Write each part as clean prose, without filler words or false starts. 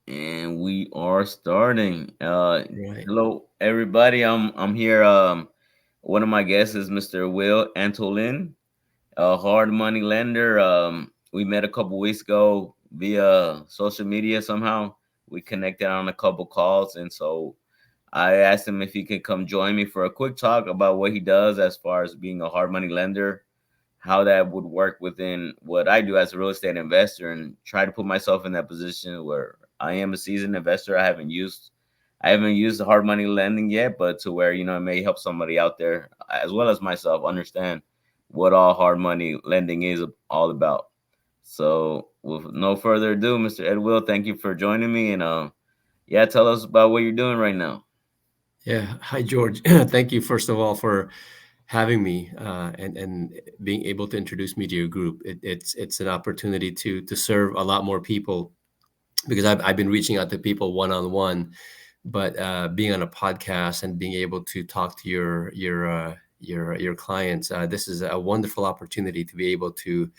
And we are starting. Right. Hello everybody. I'm here. One of my guests is Mr. Will Antolin, a hard money lender. We met a couple weeks ago via social media somehow. We connected on a couple calls, and so I asked him if he could come join me for a quick talk about what he does as far as being a hard money lender, how that would work within what I do as a real estate investor, and try to put myself in that position where I am a seasoned investor. I haven't used hard money lending yet, but to where it may help somebody out there as well as myself understand what all hard money lending is all about. So with no further ado, Mr. Edwill, thank you for joining me, and yeah, tell us about what you're doing right now. Yeah. Hi, George. Thank you, first of all, for having me and being able to introduce me to your group. It's an opportunity to serve a lot more people because I've been reaching out to people one on one, but being on a podcast and being able to talk to your clients, this is a wonderful opportunity to be able to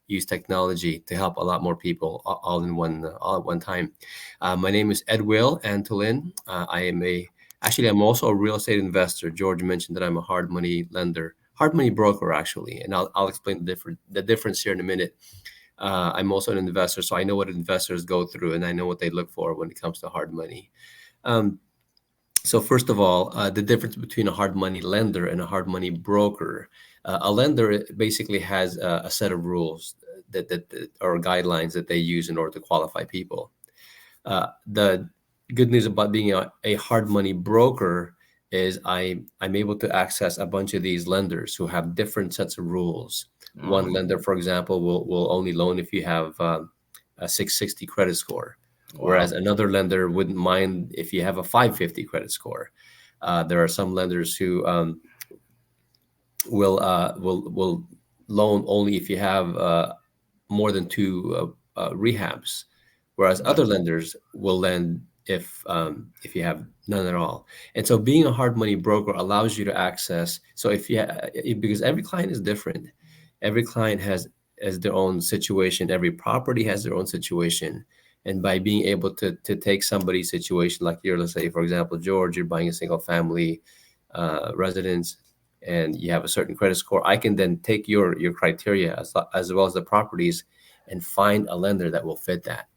use technology to help a lot more people all at one time. My name is Edwill Antolin. I'm also a real estate investor. George mentioned that I'm a hard money lender, hard money broker actually, and I'll explain the difference here in a minute. I'm also an investor, so I know what investors go through, and I know what they look for when it comes to hard money. Um, so first of all, the difference between a hard money lender and a hard money broker. A lender basically has a set of rules that or guidelines that they use in order to qualify people. The good news about being a hard money broker is I'm able to access a bunch of these lenders who have different sets of rules. One Oh, lender, for example, will only loan if you have a 660 credit score, whereas wow. another lender wouldn't mind if you have a 550 credit score. There are some lenders who will loan only if you have more than two rehabs, whereas other Right. lenders will lend if you have none at all. And so, being a hard money broker allows you to access. So, because every client is different, every client has their own situation. Every property has their own situation. And by being able to take somebody's situation, like you're, let's say, for example, George, you're buying a single family residence and you have a certain credit score, I can then take your criteria as well as the properties and find a lender that will fit that.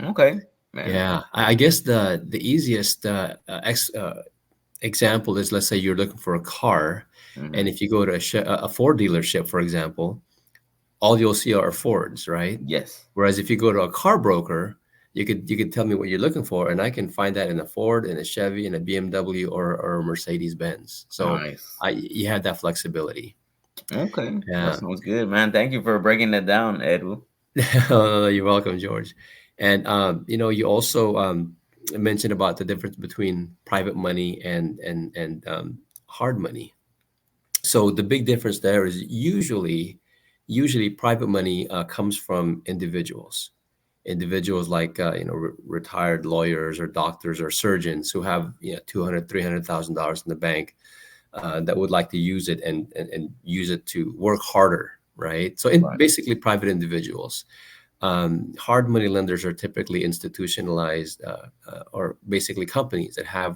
Okay, man. Yeah, I guess the easiest example is, let's say you're looking for a car, and Hmm. if you go to a Ford dealership, for example, all you'll see are Fords, right? Yes. Whereas if you go to a car broker, you could tell me what you're looking for, and I can find that in a Ford, in a Chevy, in a BMW, or a Mercedes Benz. So Nice. you have that flexibility. Okay, that Yeah. sounds good, man. Thank you for breaking that down, Edwin. Oh, you're welcome, George. And you also mentioned about the difference between private money and hard money. So the big difference there is usually private money comes from individuals like retired lawyers or doctors or surgeons who have 200 $300,000 in the bank that would like to use it and use it to work harder, right? So Right. basically private individuals. Hard money lenders are typically institutionalized or basically companies that have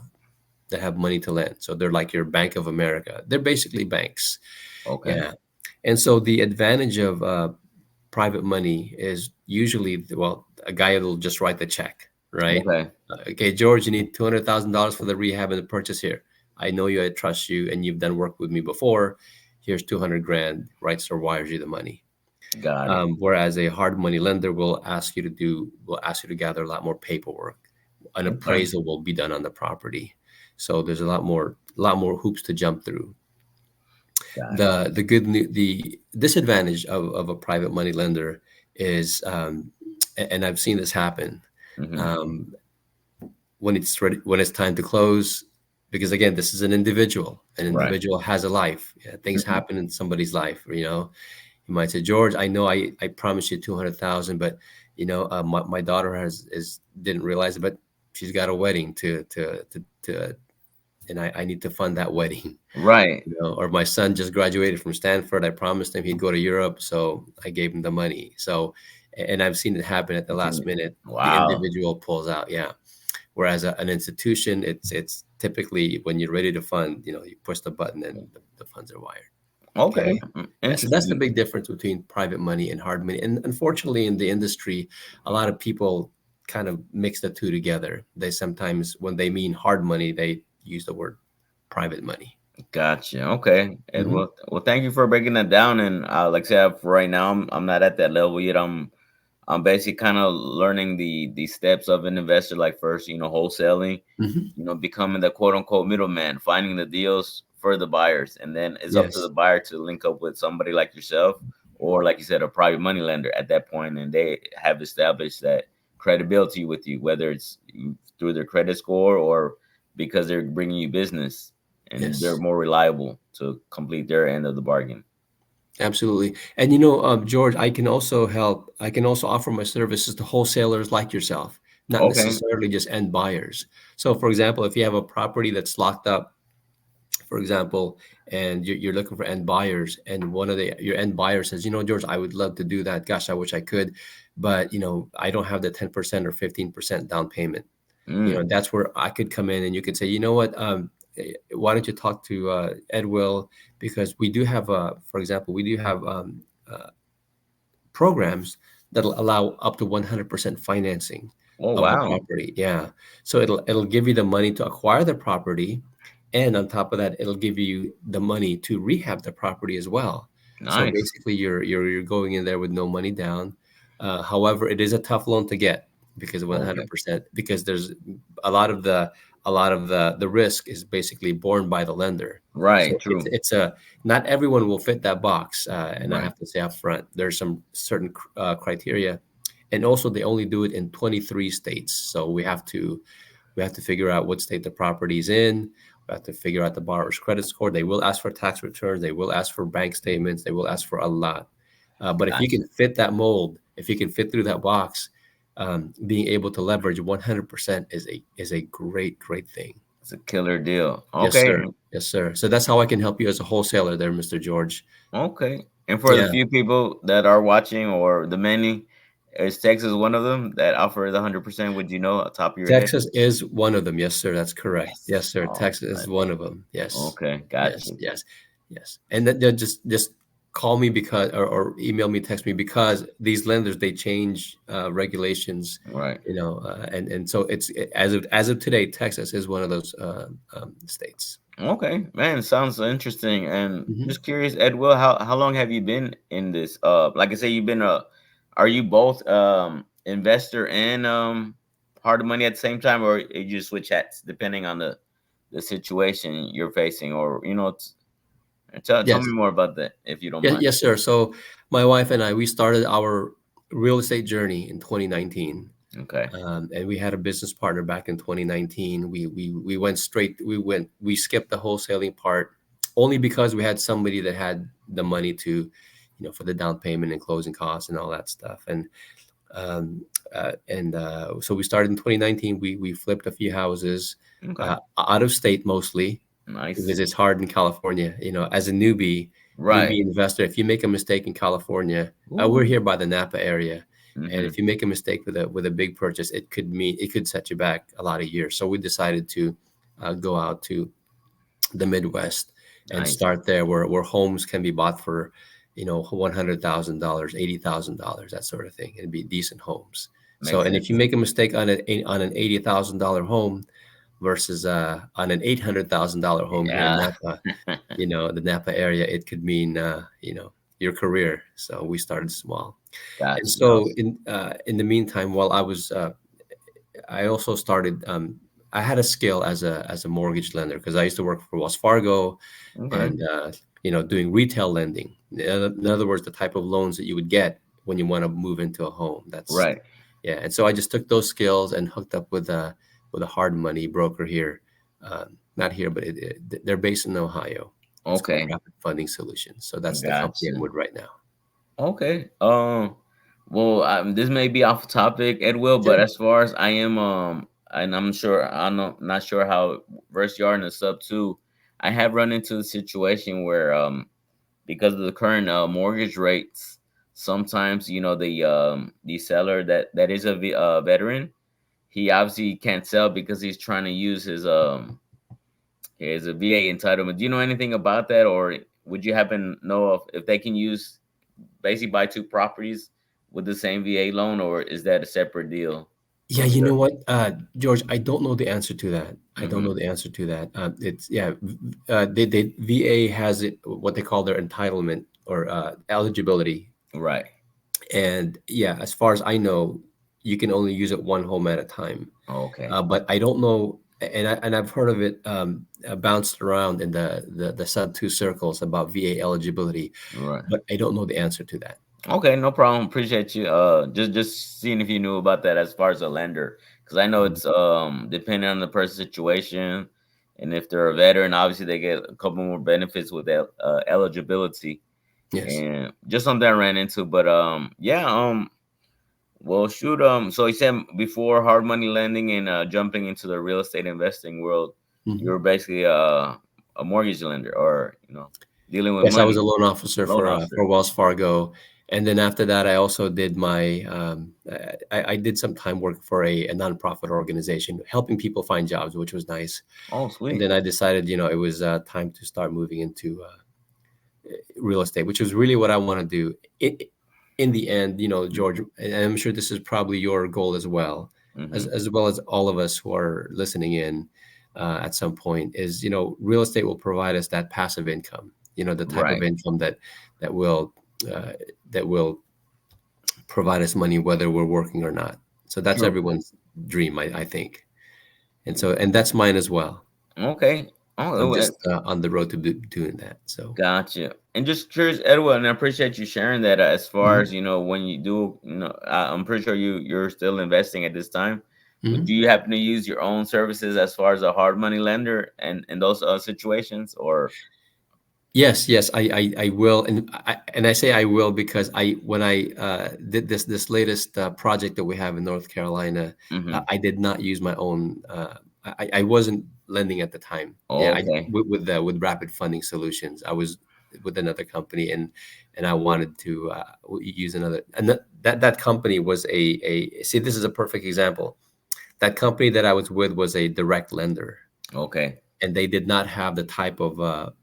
money to lend. So they're like your Bank of America. They're basically banks. Okay. Yeah. And so the advantage of private money is usually, well, a guy will just write the check, right? Okay. Okay, George, you need $200,000 for the rehab and the purchase here. I know you, I trust you, and you've done work with me before. Here's 200 grand, writes or wires you the money. Got it. Whereas a hard money lender will ask you to gather a lot more paperwork. An Okay. appraisal will be done on the property. So there's a lot more hoops to jump through. Got it. The disadvantage of a private money lender is, and I've seen this happen, Hmm. um, when it's time to close, because again, this is an individual. An Right. individual has a life. Yeah, things Hmm. happen in somebody's life. You might say, George, I know I promised you 200,000, but my daughter is didn't realize it, but she's got a wedding to and I need to fund that wedding. Right. Or my son just graduated from Stanford. I promised him he'd go to Europe, so I gave him the money. So And I've seen it happen at the I've seen last it. minute. The Wow. individual pulls out. Yeah. Whereas an institution, it's typically when you're ready to fund, you push the button and the funds are wired. Okay. Okay. Yeah, so that's the Interesting. big difference between private money and hard money. And unfortunately, in the industry, a lot of people kind of mix the two together. They sometimes, when they mean hard money, they use the word private money. Gotcha. Okay. And Hmm. well, thank you for breaking that down. And like I said, for right now, I'm not at that level yet. I'm basically kind of learning the steps of an investor. Like first, wholesaling, Hmm. becoming the quote unquote middleman, finding the deals for the buyers, and then it's up to the Yes. buyer to link up with somebody like yourself, or like you said, a private money lender at that point, and they have established that credibility with you, whether it's through their credit score or because they're bringing you business, and they're Yes. more reliable to complete their end of the bargain. Absolutely. And George, I can also offer my services to wholesalers like yourself, not Okay. necessarily just end buyers. So, for example, if you have a property that's locked up, for example, and you're looking for end buyers, and one of your end buyers says, George, I would love to do that. Gosh, I wish I could, but I don't have the 10% or 15% down payment. Mm. That's where I could come in and you could say, you know what, why don't you talk to Edwill, because we do have, for example, we do have uh, programs that'll allow up to 100% financing Oh of the wow. property. Yeah. So it'll give you the money to acquire the property, and on top of that, it'll give you the money to rehab the property as well. So Nice. basically, you're going in there with no money down. However, it is a tough loan to get because Okay. 100%, because there's a lot of the a lot of the risk is basically borne by the lender. Right. So it's True. it's a not everyone will fit that box, and I Right. have to say up front, there's some certain criteria, and also they only do it in 23 states. So we have to figure out what state the property's in. We have to figure out the borrower's credit score. They will ask for tax returns. They will ask for bank statements. They will ask for a lot. But if you can Gotcha. fit that mold, if you can fit through that box, being able to leverage 100% is a great thing. It's a killer deal. Yes, Okay. sir. Yes, sir. So that's how I can help you as a wholesaler there, Mr. George. Okay. And for the Yeah. few people that are watching, or the many, is Texas one of them that offer the 100%? Would you know, on top of your head? Texas is one of them. Yes, sir. That's correct. Yes, Yes. sir. Oh, Texas is right. one of them. Yes. Okay. Yes. Gotcha. Yes. Yes. And then just call me because or email me, text me, because these lenders, they change regulations, Right. and so as of today, Texas is one of those states. Okay. Man, sounds interesting. And Hmm. just curious, Edwill, how long have you been in this? Like I say, you've been are you both investor and hard money at the same time, or you just switch hats depending on the situation you're facing, or tell Yes. me more about that if you don't Yes. mind. Yes, sir. So my wife and I, we started our real estate journey in 2019. Okay. And we had a business partner back in 2019. We went straight. We skipped the wholesaling part only because we had somebody that had the money to, for the down payment and closing costs and all that stuff. And so we started in 2019. We flipped a few houses, Okay. out of state mostly, Nice. because it's hard in California. As a newbie Right. investor, if you make a mistake in California, we're Ooh. here by the Napa area, and Mm-hmm. if you make a mistake with a big purchase, it could set you back a lot of years. So we decided to go out to the Midwest and Nice. start there, where homes can be bought for, $100,000, $80,000, that sort of thing. It'd be decent homes. So, Makes and if you sense. make a mistake on an $80,000 home versus on an $800,000 home here in Yeah. Napa, the Napa area, it could mean your career. So we started small, and Gotcha. No. so in the meantime, while I also started. I had a skill as a mortgage lender because I used to work for Wells Fargo, Okay. and doing retail lending. In other words, the type of loans that you would get when you want to move into a home. That's Right. Yeah. And so I just took those skills and hooked up with a hard money broker here, not here, but they're based in Ohio. It's called Okay. Rapid Funding Solutions. So that's the company I'm Gotcha. with right now. Okay. Well, this may be off topic, Edwill, but Sure. as far as I am, and not sure how versed you are in the sub too. I have run into the situation where, because of the current mortgage rates, sometimes the seller that is a veteran, he obviously can't sell because he's trying to use his a VA entitlement. Do you know anything about that, or would you happen to know if they can use basically buy two properties with the same VA loan, or is that a separate deal Yeah, from you know your? what, George, I don't know the answer to that. I don't Hmm. know the answer to that. It's yeah, they VA has it what they call their entitlement or eligibility, Right. and yeah, as far as I know, you can only use it one home at a time. Okay. But I don't know, and I've heard of it bounced around in the sub two circles about VA eligibility, Right. but I don't know the answer to that. Okay, no problem. Appreciate you. Just seeing if you knew about that as far as a lender, because I know Mhm. it's depending on the person's situation, and if they're a veteran, obviously they get a couple more benefits with eligibility, Yes. and just something I ran into. But yeah, well, shoot, so you said before hard money lending and jumping into the real estate investing world, you Mhm. were basically a mortgage lender, or dealing with Yes, I was a money, loan officer loan for officer. Wells Fargo, and then after that, I also did my I did some time work for a nonprofit organization, helping people find jobs, which was nice. Oh, And sweet. then I decided, it was time to start moving into real estate, which is really what I want to do. In the end, George, and I'm sure this is probably your goal as well, Mm-hmm. as well as all of us who are listening in at some point, is real estate will provide us that passive income. The type of Right. income that will uh, that will provide us money whether we're working or not. So that's True. everyone's dream, I think, and that's mine as well. Okay. I'm Oh, just on the road to doing that. So. gotcha. And just curious, Edwin, and I appreciate you sharing that. As far as Mhm. when you do, I'm pretty sure you're still investing at this time. But do Mhm. you happen to use your own services as far as a hard money lender and in those situations, or? Yes, yes, I will, and I say I will because when I did this latest project that we have in North Carolina, Mm-hmm. I did not use my own. I wasn't lending at the time. Yeah, Okay. with Rapid Funding Solutions, I was with another company, and I wanted to use another, and that company was a see, this is a perfect example. That company that I was with was a direct lender, Okay. and they did not have the type of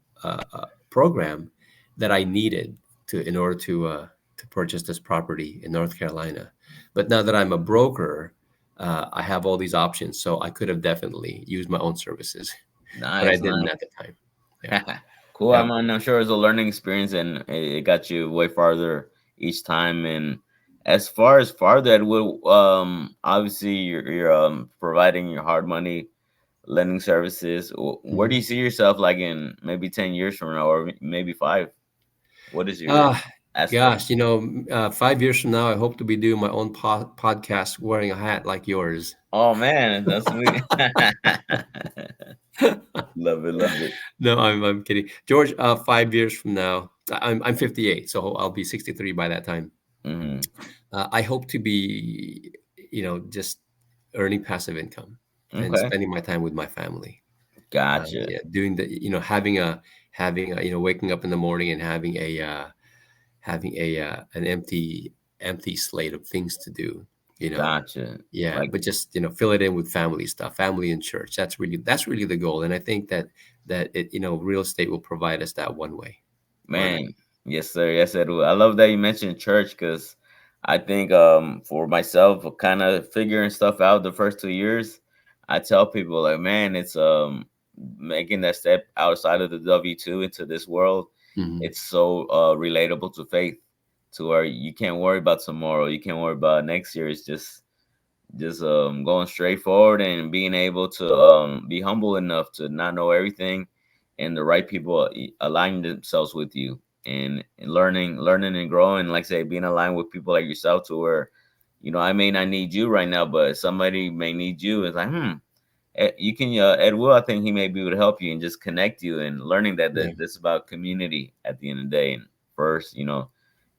program that I needed in order to purchase this property in North Carolina. But now that I'm a broker, I have all these options, so I could have definitely used my own services, but I Nice, didn't nice. at the time. Yeah, Cool. yeah. I'm sure it's a learning experience, and it got you way farther each time. And as far as farther, it will obviously you're providing your hard money lending services. Where do Mhm. you see yourself like in maybe 10 years from now, or maybe five? What is your Ah, aspect? gosh, 5 years from now, I hope to be doing my own podcast wearing a hat like yours. Oh man, that's sweet. Love it, love it. No, I'm kidding, George. 5 years from now, I'm 58, so I'll be 63 by that time. Hmm. I hope to be, just earning passive income and Okay, spending my time with my family. gotcha, Yeah, doing having a, waking up in the morning and having an empty slate of things to do. You know, gotcha. yeah, Like but just fill it in with family stuff, family and church. That's really the goal, and I think that real estate will provide us that one way or another. man, yes sir, yes sir. I love that you mentioned church because I think for myself, kind of figuring stuff out the first 2 years, I tell people like, man, it's making that step outside of the W-2 into this world. Hmm. It's so relatable to faith, to where you can't worry about tomorrow, you can't worry about next year. It's just going straight forward and being able to be humble enough to not know everything, and the right people aligning themselves with you, and learning and growing, like I say, being aligned with people like yourself, to where I may not need you right now, but somebody may need you. It's like, you can Edwill, I think he may be able to help you and just connect you, and learning Yeah. that this is about community at the end of the day. And first,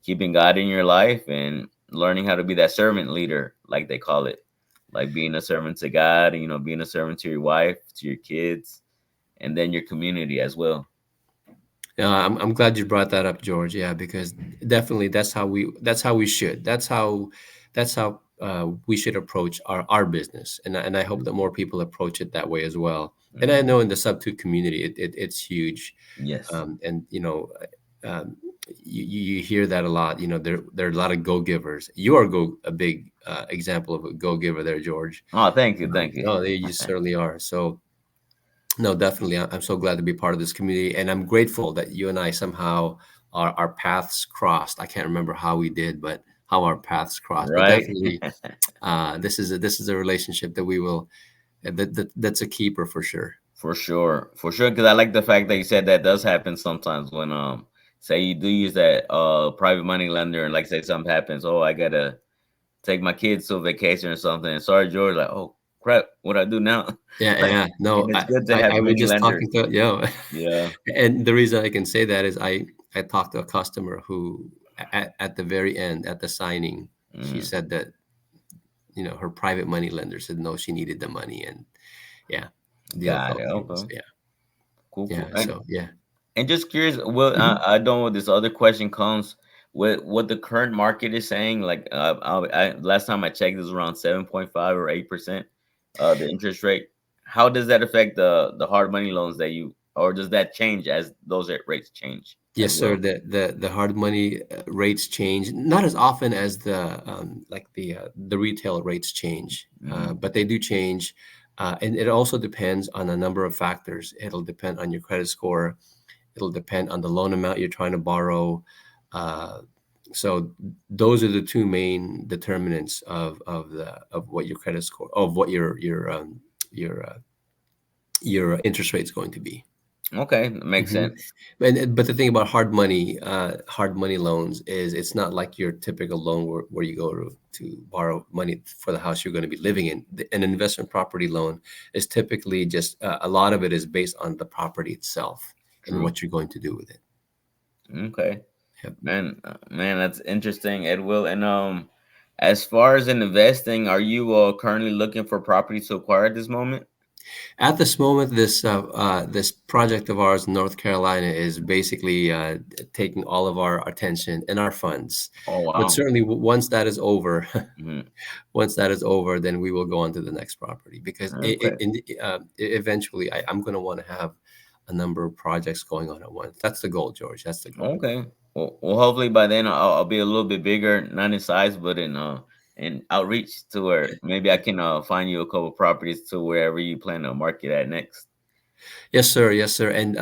keeping God in your life and learning how to be that servant leader, like they call it, like being a servant to God, and being a servant to your wife, to your kids, and then your community as well. Yeah, I'm glad you brought that up, George. Yeah, because definitely that's how we should. That's how we should approach our business, and I hope that more people approach it that way as well. And I Mhm. know in the sub two community, it's huge, Yes, and um, you hear that a lot. There are a lot of go givers. You are a big example of a go giver there, George. oh, thank you, thank you. No, you certainly are. So no, definitely. I'm so glad to be part of this community, and I'm grateful that you and I somehow our paths crossed. I can't remember how we did, but how our paths crossed. But Right. definitely, this is a relationship that we will that's a keeper for sure. For sure, for sure. Because I like the fact that you said that does happen sometimes when say you do use that private money lender, and like say something happens, oh, I gotta take my kids to a vacation or something, and sorry George, like, oh crap, what I do now? Yeah, Like, yeah. No, and it's I, good to I, have I was many just lenders. talking to Yeah. and the reason I can say that is I talked to a customer who at the very end at the signing she Mm, said that her private money lender said no, she needed the money, and yeah, the deal got fell it. through. Okay. So yeah, Cool, cool. yeah. So yeah. And just curious, well, Mhm. I don't know what this other question comes with what the current market is saying. Like, last time I checked, it was around 7.5 or 8%, the interest rate. How does that affect the hard money loans that you, or does that change as those rates change Yes, as sir. well? The hard money rates change not as often as the retail rates change, Hmm. but they do change, and it also depends on a number of factors. It'll depend on your credit score. It'll depend on the loan amount you're trying to borrow. Uh, so those are the two main determinants of what your credit score of what your your interest rate is going to be. Okay, that makes Hmm. sense. But the thing about hard money loans is it's not like your typical loan where you go to borrow money for the house you're going to be living in. An investment property loan is typically just a lot of it is based on the property itself and True. what you're going to do with it. Okay. Yep. Man, that's interesting, Edwill. And as far as in investing, are you currently looking for properties to acquire at this moment? At this moment, this project of ours in North Carolina is basically taking all of our attention and our funds. Oh But wow. certainly, once that is over, Hmm. once that is over, then we will go on to the next property because Okay. eventually I'm going to want to have a number of projects going on at once. That's the goal, George. That's the goal. Okay. Well, hopefully by then I'll be a little bit bigger, not in size, but in outreach to where maybe I can find you a couple properties to wherever you plan to market at next. Yes, sir. Yes, sir. And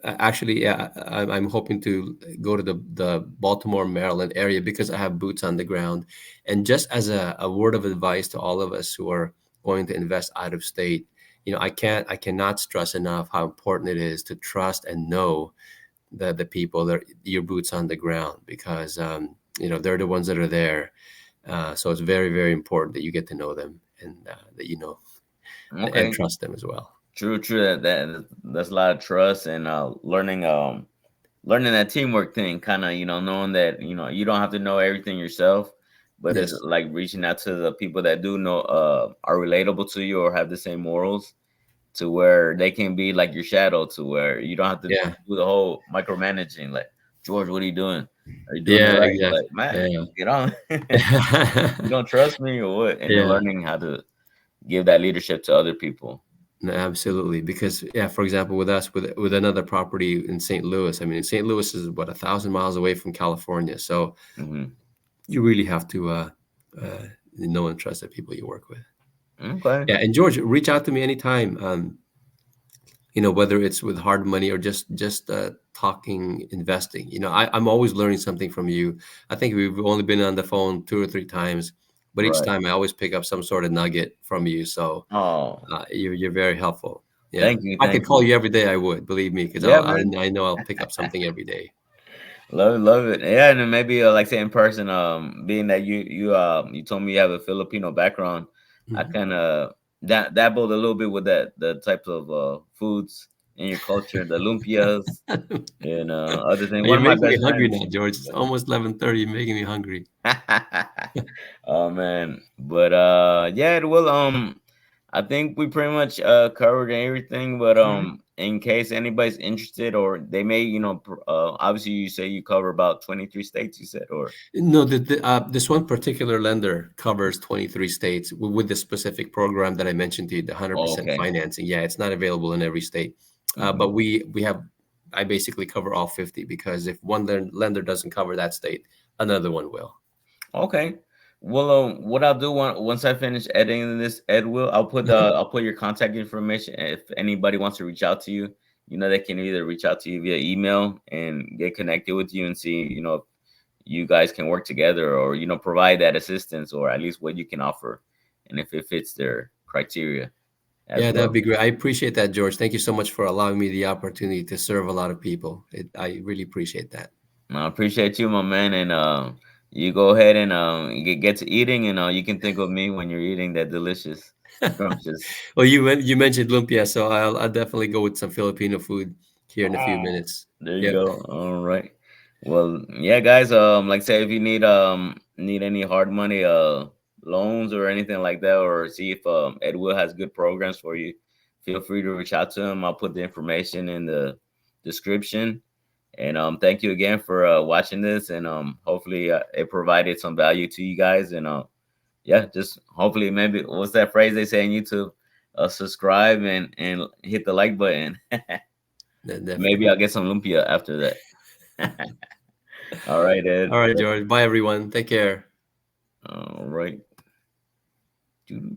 actually, yeah, I'm hoping to go to the Baltimore, Maryland area because I have boots on the ground. And just as a word of advice to all of us who are going to invest out of state, I cannot stress enough how important it is to trust and know the people that your boots on the ground because they're the ones that are there. So it's very, very important that you get to know them and that and Okay. trust them as well. True, true. That's a lot of trust and learning that teamwork thing, kind of, knowing that, you don't have to know everything yourself, but it's Yes. like reaching out to the people that do know, are relatable to you or have the same morals, to where they can be like your shadow, to where you don't have to Yeah. do the whole micromanaging. Like, George, what are you doing? Are you doing it Yeah, right? exactly. Like, man, Yeah. get on. You don't trust me or what? And then Yeah. learning how to give that leadership to other people. No, absolutely. Because yeah, for example, with us, with another property in St. Louis, I mean, St. Louis is what 1,000 miles away from California, so Hmm. you really have to know and trust the people you work with. Okay. Yeah, and George, reach out to me anytime. Whether it's with hard money or just talking investing. I'm always learning something from you. I think we've only been on the phone 2 or 3 times, but each Right. time I always pick up some sort of nugget from you. So Oh, you're very helpful. Yeah, thank if you. I could Thank call you. you every day, I would believe me because Yeah, man. I know I'll pick up something every day. Love it, love it. Yeah, and then maybe like say in person, being that you told me you have a Filipino background, I Mhm. kind of dabbled a little bit with the types of foods in your culture, the lumpias and other things. One You're of my making me best hungry friends. now, George. It's almost 11:30. You're making me hungry. Oh man, but yeah, it will. I think we pretty much covered everything, but Mhm. in case anybody's interested or they may, obviously you say you cover about 23 states, you said, or No, this one particular lender covers 23 states with the specific program that I mentioned to you, the 100% okay. financing. Yeah, it's not available in every state, Hmm. but we have. I basically cover all 50 because if one lender doesn't cover that state, another one will. Okay. Well, what I'll do once I finish editing this, Edwill, Mhm. I'll put your contact information. If anybody wants to reach out to you, they can either reach out to you via email and get connected with you and see, if you guys can work together or provide that assistance or at least what you can offer, and if it fits their criteria as Yeah, that'd well. be great. I appreciate that, George. Thank you so much for allowing me the opportunity to serve a lot of people. I really appreciate that. I appreciate you, my man, and you go ahead and get to eating, and you can think of me when you're eating that delicious scrumptious. Well, you mentioned lumpia, so I'll definitely go with some Filipino food here in a few minutes. There you Yep. go. All right. Well, yeah, guys. Like I say, if you need any hard money loans or anything like that, or see if Edwill has good programs for you, feel free to reach out to him. I'll put the information in the description. And thank you again for watching this, and hopefully it provided some value to you guys. And yeah, just hopefully maybe what's that phrase they say on YouTube? Subscribe and hit the like button. Maybe I'll Definitely. get some lumpia after that. All right, Ed. All right, George. Bye, everyone. Take care. All right.